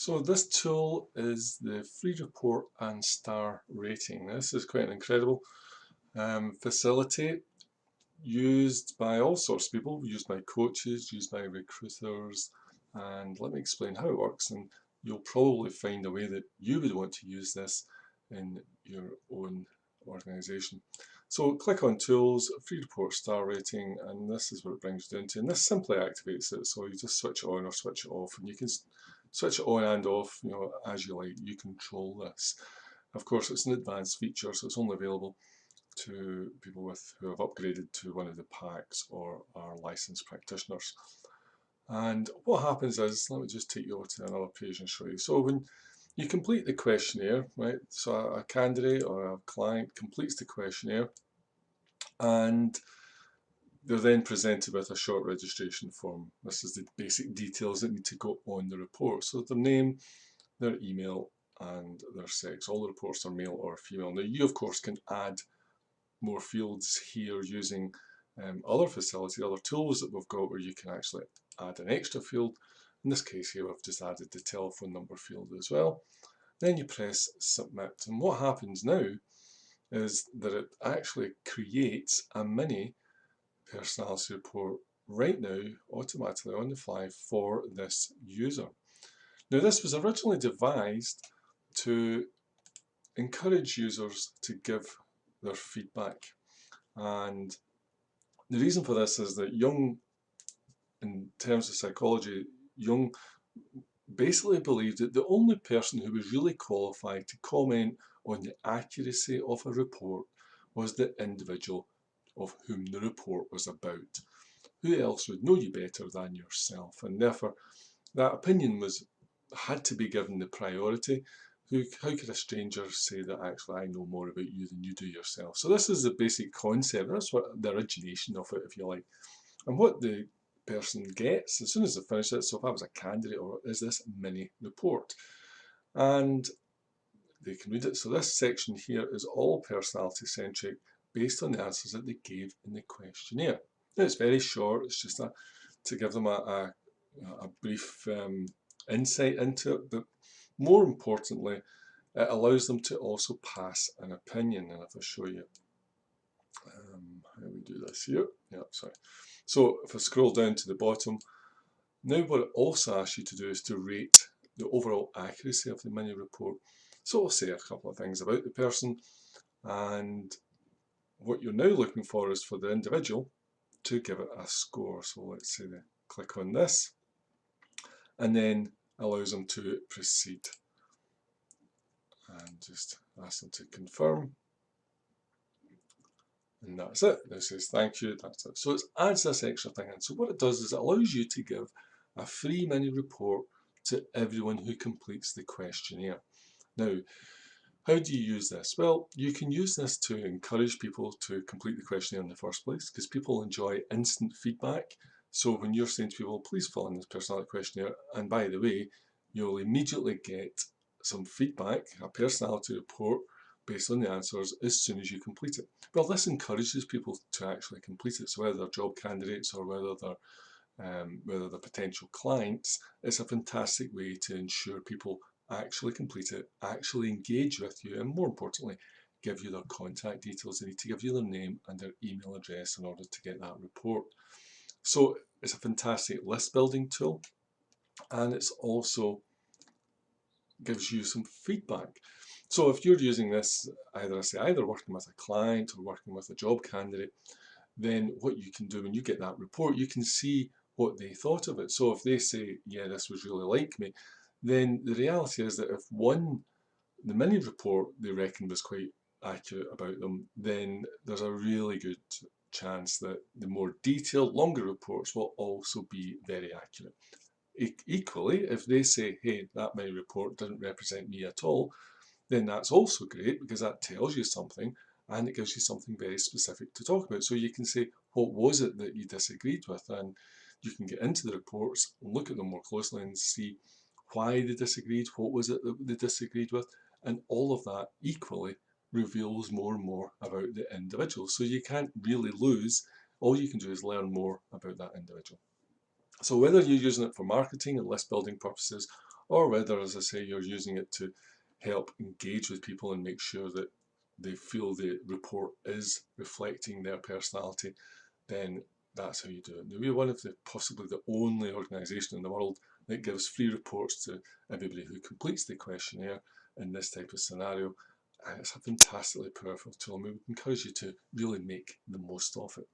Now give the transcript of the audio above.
So this tool is the free report and star rating. This is quite an incredible facility used by all sorts of people, used by coaches, used by recruiters, and let me explain how it works, and you'll probably find a way that you would want to use this in your own organization. So click on Tools, Free Report Star Rating, and this is what it brings you down to, and this simply activates it, so you just switch it on or switch it off, and you can switch it on and off, as you like. You control this. Of course, it's an advanced feature, so it's only available to people who have upgraded to one of the packs or are licensed practitioners. And what happens is, let me just take you over to another page and show you. So when you complete the questionnaire, right, so a candidate or a client completes the questionnaire and they're then presented with a short registration form. This is the basic details that need to go on the report. So their name, their email, and their sex. All the reports are male or female. Now you of course can add more fields here using other facilities, other tools that we've got where you can actually add an extra field. In this case here we've just added the telephone number field as well. Then you press submit, and what happens now is that it actually creates a mini personality report right now automatically on the fly for this user. Now this was originally devised to encourage users to give their feedback, and the reason for this is that in terms of psychology, Jung basically believed that the only person who was really qualified to comment on the accuracy of a report was the individual of whom the report was about. Who else would know you better than yourself? And therefore, that opinion had to be given the priority. How could a stranger say that actually I know more about you than you do yourself? So this is the basic concept. That's what the origination of it, if you like. And what the person gets as soon as they finish it, so if I was a candidate, or is this mini report, and they can read it. So this section here is all personality centric based on the answers that they gave in the questionnaire. Now it's very short, it's just to give them a brief insight into it, but more importantly it allows them to also pass an opinion. And if I show you how we do this here, yeah, sorry. So if I scroll down to the bottom, now what it also asks you to do is to rate the overall accuracy of the mini report. So I'll say a couple of things about the person, and what you're now looking for is for the individual to give it a score. So let's say they click on this, and then allows them to proceed. And just ask them to confirm. And that's it. It says thank you, that's it. So it adds this extra thing in. So what it does is it allows you to give a free mini report to everyone who completes the questionnaire. Now, how do you use this? Well, you can use this to encourage people to complete the questionnaire in the first place, because people enjoy instant feedback. So when you're saying to people, please fill in this personality questionnaire, and by the way, you'll immediately get some feedback, a personality report based on the answers as soon as you complete it. Well, this encourages people to actually complete it. So whether they're job candidates or whether they're potential clients, it's a fantastic way to ensure people actually complete it, actually engage with you, and more importantly, give you their contact details. They need to give you their name and their email address in order to get that report. So it's a fantastic list building tool, and it's also gives you some feedback. So if you're using this, either working with a client or working with a job candidate, then what you can do when you get that report, you can see what they thought of it. So if they say, yeah, this was really like me, then the reality is that if the mini report they reckon was quite accurate about them, then there's a really good chance that the more detailed, longer reports will also be very accurate. Equally, if they say, hey, that mini report didn't represent me at all, then that's also great, because that tells you something and it gives you something very specific to talk about. So you can say, what was it that you disagreed with? And you can get into the reports, look at them more closely and see why they disagreed, what was it that they disagreed with, and all of that equally reveals more and more about the individual. So you can't really lose. All you can do is learn more about that individual. So whether you're using it for marketing and list building purposes, or whether, as I say, you're using it to help engage with people and make sure that they feel the report is reflecting their personality, then that's how you do it. Now, we're one of the possibly the only organisation in the world that gives free reports to everybody who completes the questionnaire in this type of scenario. And it's a fantastically powerful tool, and we would encourage you to really make the most of it.